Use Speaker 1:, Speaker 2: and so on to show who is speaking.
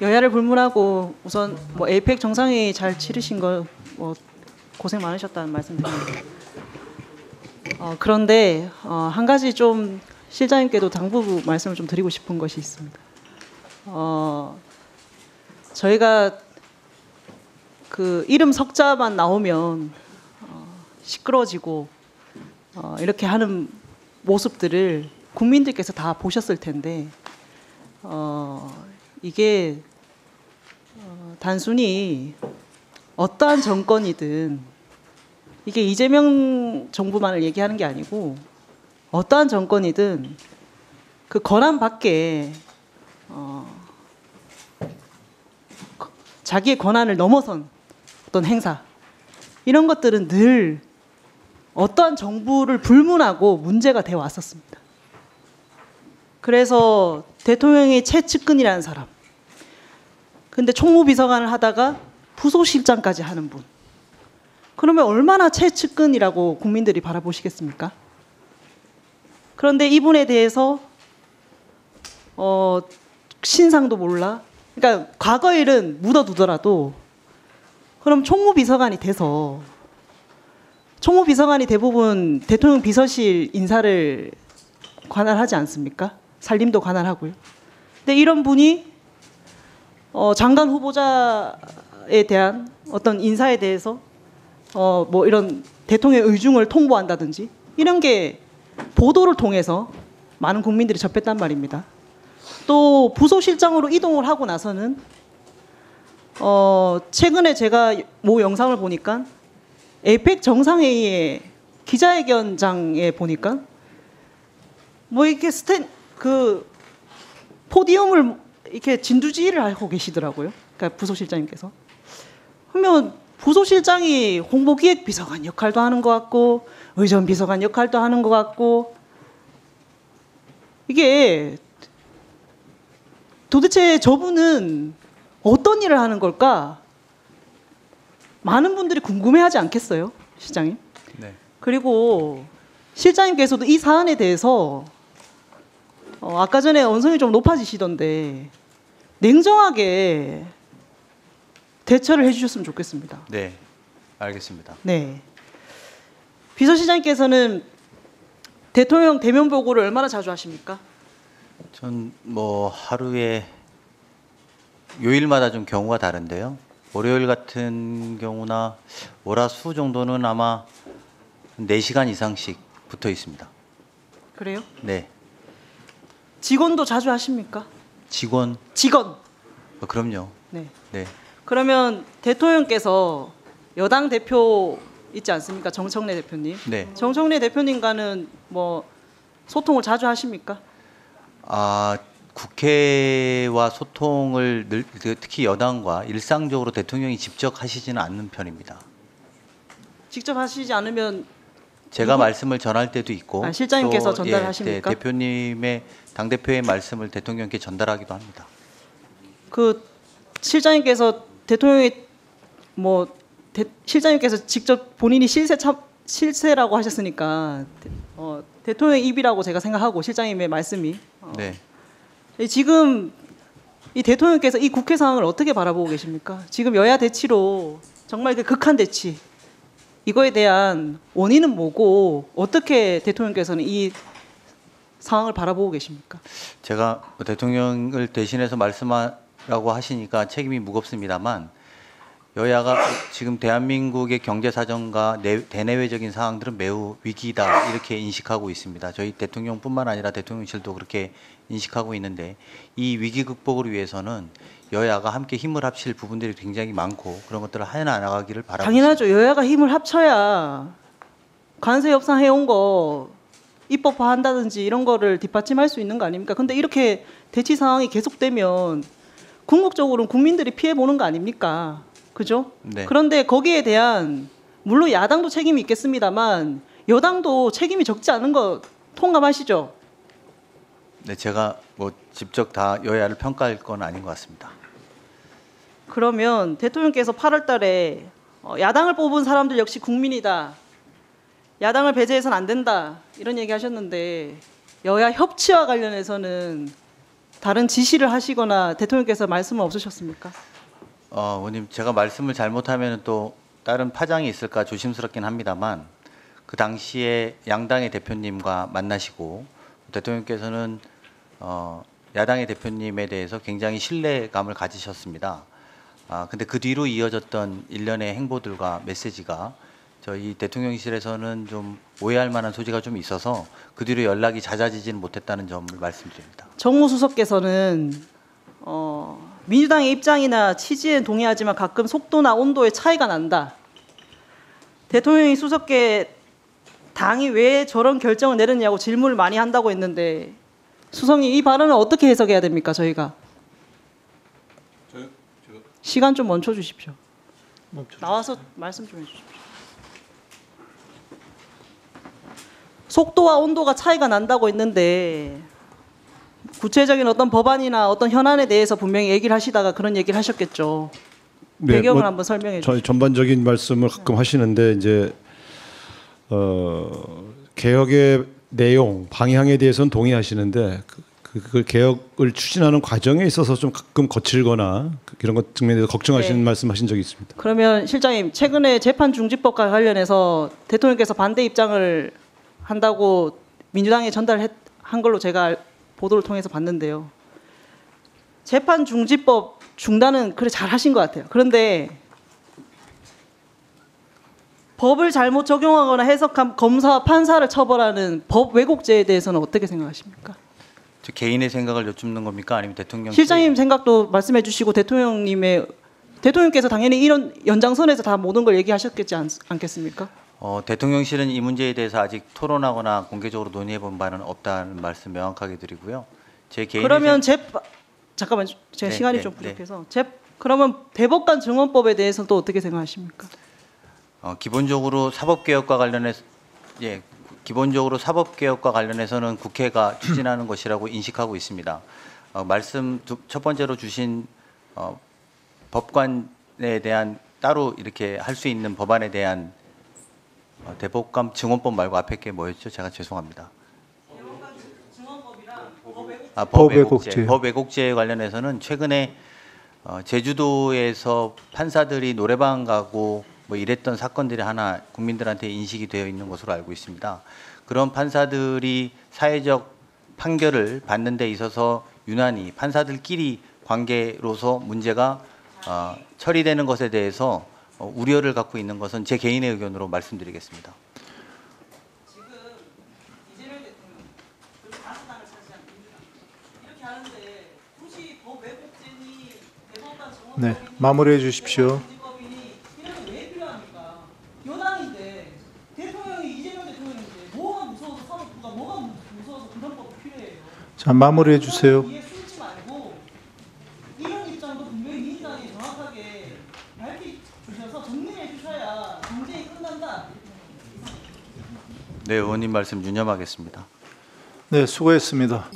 Speaker 1: 여야를 불문하고 우선 뭐 에이펙 정상회의 잘 치르신 거 뭐 고생 많으셨다는 말씀드립니다. 그런데 한 가지 좀 실장님께도 당부 말씀을 좀 드리고 싶은 것이 있습니다. 저희가 그 이름 석자만 나오면 시끄러워지고 이렇게 하는 모습들을 국민들께서 다 보셨을 텐데 이게 단순히 어떠한 정권이든 이게 이재명 정부만을 얘기하는 게 아니고 어떠한 정권이든 그 권한 밖에 자기의 권한을 넘어선 어떤 행사 이런 것들은 늘 어떠한 정부를 불문하고 문제가 되어 왔었습니다. 그래서 대통령이 최측근이라는 사람, 근데 총무비서관을 하다가 부소실장까지 하는 분, 그러면 얼마나 최측근이라고 국민들이 바라보시겠습니까? 그런데 이분에 대해서 신상도 몰라. 그러니까 과거 일은 묻어두더라도 그럼 총무비서관이 돼서 총무비서관이 대부분 대통령 비서실 인사를 관할하지 않습니까? 살림도 관할하고요. 근데 이런 분이 장관 후보자에 대한 어떤 인사에 대해서 뭐 이런 대통령의 의중을 통보한다든지 이런 게 보도를 통해서 많은 국민들이 접했단 말입니다. 또 부소실장으로 이동을 하고 나서는 최근에 제가 모 영상을 보니까 에이펙 정상회의의 기자회견장에 보니까 뭐 이렇게 그 포디움을 이렇게 진두지휘를 하고 계시더라고요. 그러니까 부소실장님께서. 그러면 부소실장이 홍보기획비서관 역할도 하는 것 같고 의전비서관 역할도 하는 것 같고 이게 도대체 저분은 어떤 일을 하는 걸까? 많은 분들이 궁금해하지 않겠어요, 실장님?
Speaker 2: 네.
Speaker 1: 그리고 실장님께서도 이 사안에 대해서 아까 전에 언성이 좀 높아지시던데 냉정하게 대처를 해주셨으면 좋겠습니다.
Speaker 2: 네, 알겠습니다.
Speaker 1: 네. 비서실장님께서는 대통령 대면 보고를 얼마나 자주 하십니까?
Speaker 2: 전 뭐 하루에 요일마다 좀 경우가 다른데요. 월요일 같은 경우나 월화수 정도는 아마 4시간 이상씩 붙어 있습니다.
Speaker 1: 그래요?
Speaker 2: 네.
Speaker 1: 직원도 자주 하십니까?
Speaker 2: 직원?
Speaker 1: 직원.
Speaker 2: 그럼요.
Speaker 1: 네.
Speaker 2: 네.
Speaker 1: 그러면 대통령께서 여당 대표 있지 않습니까? 정청래 대표님.
Speaker 2: 네.
Speaker 1: 정청래 대표님과는 뭐 소통을 자주 하십니까?
Speaker 2: 국회와 소통을 특히 여당과 일상적으로 대통령이 직접 하시지는 않는 편입니다.
Speaker 1: 직접 하시지 않으면
Speaker 2: 제가 말씀을 전할 때도 있고
Speaker 1: 실장님께서
Speaker 2: 또,
Speaker 1: 전달하십니까?
Speaker 2: 네, 대표님의 당대표의 말씀을 대통령께 전달하기도 합니다.
Speaker 1: 그 실장님께서 대통령이 뭐 실장님께서 직접 본인이 실세라고 하셨으니까 대통령의 입이라고 제가 생각하고 실장님의 말씀이
Speaker 2: 네.
Speaker 1: 지금 이 대통령께서 이 국회 상황을 어떻게 바라보고 계십니까? 지금 여야 대치로 정말 그 극한 대치 이거에 대한 원인은 뭐고 어떻게 대통령께서는 이 상황을 바라보고 계십니까? 제가
Speaker 2: 대통령을 대신해서 말씀하라고 하시니까 책임이 무겁습니다만 여야가 지금 대한민국의 경제 사정과 대내외적인 상황들은 매우 위기다 이렇게 인식하고 있습니다. 저희 대통령뿐만 아니라 대통령실도 그렇게 인식하고 있는데 이 위기 극복을 위해서는 여야가 함께 힘을 합칠 부분들이 굉장히 많고 그런 것들을 해나가기를 바라고
Speaker 1: 당연하죠.
Speaker 2: 있습니다.
Speaker 1: 여야가 힘을 합쳐야 관세 협상 해온 거 입법화한다든지 이런 거를 뒷받침할 수 있는 거 아닙니까? 근데 이렇게 대치 상황이 계속되면 궁극적으로는 국민들이 피해보는 거 아닙니까? 그죠?
Speaker 2: 네.
Speaker 1: 그런데 거기에 대한 물론 야당도 책임이 있겠습니다만 여당도 책임이 적지 않은 거 통감하시죠?
Speaker 2: 네, 제가 뭐 직접 다 여야를 평가할 건 아닌 것 같습니다.
Speaker 1: 그러면 대통령께서 8월 달에 야당을 뽑은 사람들 역시 국민이다. 야당을 배제해서는 안 된다. 이런 얘기 하셨는데 여야 협치와 관련해서는 다른 지시를 하시거나 대통령께서 말씀은 없으셨습니까?
Speaker 2: 의원님, 제가 말씀을 잘못하면 또 다른 파장이 있을까 조심스럽긴 합니다만 그 당시에 양당의 대표님과 만나시고 대통령께서는 야당의 대표님에 대해서 굉장히 신뢰감을 가지셨습니다. 근데 그 뒤로 이어졌던 일련의 행보들과 메시지가 저희 대통령실에서는 좀 오해할 만한 소지가 좀 있어서 그 뒤로 연락이 잦아지지는 못했다는 점을 말씀드립니다.
Speaker 1: 정무수석께서는 민주당의 입장이나 취지에 동의하지만 가끔 속도나 온도의 차이가 난다. 대통령이 수석께 당이 왜 저런 결정을 내렸냐고 질문을 많이 한다고 했는데 수석님 이 발언을 어떻게 해석해야 됩니까? 저희가 시간 좀 멈춰 주십시오. 나와서 말씀 좀 해주십시오. 속도와 온도가 차이가 난다고 했는데 구체적인 어떤 법안이나 어떤 현안에 대해서 분명히 얘기를 하시다가 그런 얘기를 하셨겠죠.
Speaker 3: 네,
Speaker 1: 배경을 한번 설명해 주시죠.
Speaker 3: 저희 전반적인 말씀을 가끔 하시는데 이제 개혁의 내용, 방향에 대해서는 동의하시는데 그 개혁을 추진하는 과정에 있어서 좀 가끔 거칠거나 이런 것 측면에서 걱정하시는 말씀하신 적이 있습니다.
Speaker 1: 그러면 실장님 최근에 재판 중지법과 관련해서 대통령께서 반대 입장을 한다고 민주당에 전달한 걸로 제가 보도를 통해서 봤는데요. 재판 중지법 중단은 그래 잘 하신 것 같아요. 그런데 법을 잘못 적용하거나 해석한 검사와 판사를 처벌하는 법 왜곡죄에 대해서는 어떻게 생각하십니까?
Speaker 2: 저 개인의 생각을 여쭙는 겁니까? 아니면 대통령
Speaker 1: 실장님 생각도 말씀해 주시고 대통령께서 당연히 이런 연장선에서 다 모든 걸 얘기하셨겠지 않겠습니까?
Speaker 2: 대통령실은 이 문제에 대해서 아직 토론하거나 공개적으로 논의해 본 바는 없다는 말씀 명확하게 드리고요. 제 개인
Speaker 1: 그러면 잠깐만 제가 시간이 좀 부족해서 그러면 대법관 증언법에 대해서는 또 어떻게 생각하십니까?
Speaker 2: 기본적으로 사법개혁과 관련해서는 국회가 추진하는 것이라고 인식하고 있습니다. 첫 번째로 주신 법관에 대한 따로 이렇게 할 수 있는 법안에 대한 대법관 증언법 말고 앞에 게 뭐였죠? 제가 죄송합니다. 법 왜곡죄에 관련해서는 최근에 제주도에서 판사들이 노래방 가고 뭐 이랬던 사건들이 하나 국민들한테 인식이 되어 있는 것으로 알고 있습니다. 그런 판사들이 사회적 판결을 받는 데 있어서 유난히 판사들끼리 관계로서 문제가 처리되는 것에 대해서 우려를 갖고 있는 것은 제 개인의 의견으로 말씀드리겠습니다.
Speaker 1: 지금 이재명 대통령 그리고 다수당을 차지한 민주당 이렇게 하는데 굳이 법 왜곡죄니 대법관 증언법이니
Speaker 4: 네, 마무리해 주십시오.
Speaker 1: 이런 게 왜 필요합니까? 여당인데 대통령이 이재명 대통령인데 뭐가 무서워서 사법부가 뭐가 무서워서 그런 법이 필요해요.
Speaker 4: 자, 마무리해 주세요.
Speaker 1: 이해 숨지 말고 이런 입장도 분명히 민주당이 정확하게 밝히 주셔서 정리해 주셔야 경쟁이 끝난다.
Speaker 2: 네, 의원님 말씀 유념하겠습니다.
Speaker 4: 네, 수고했습니다.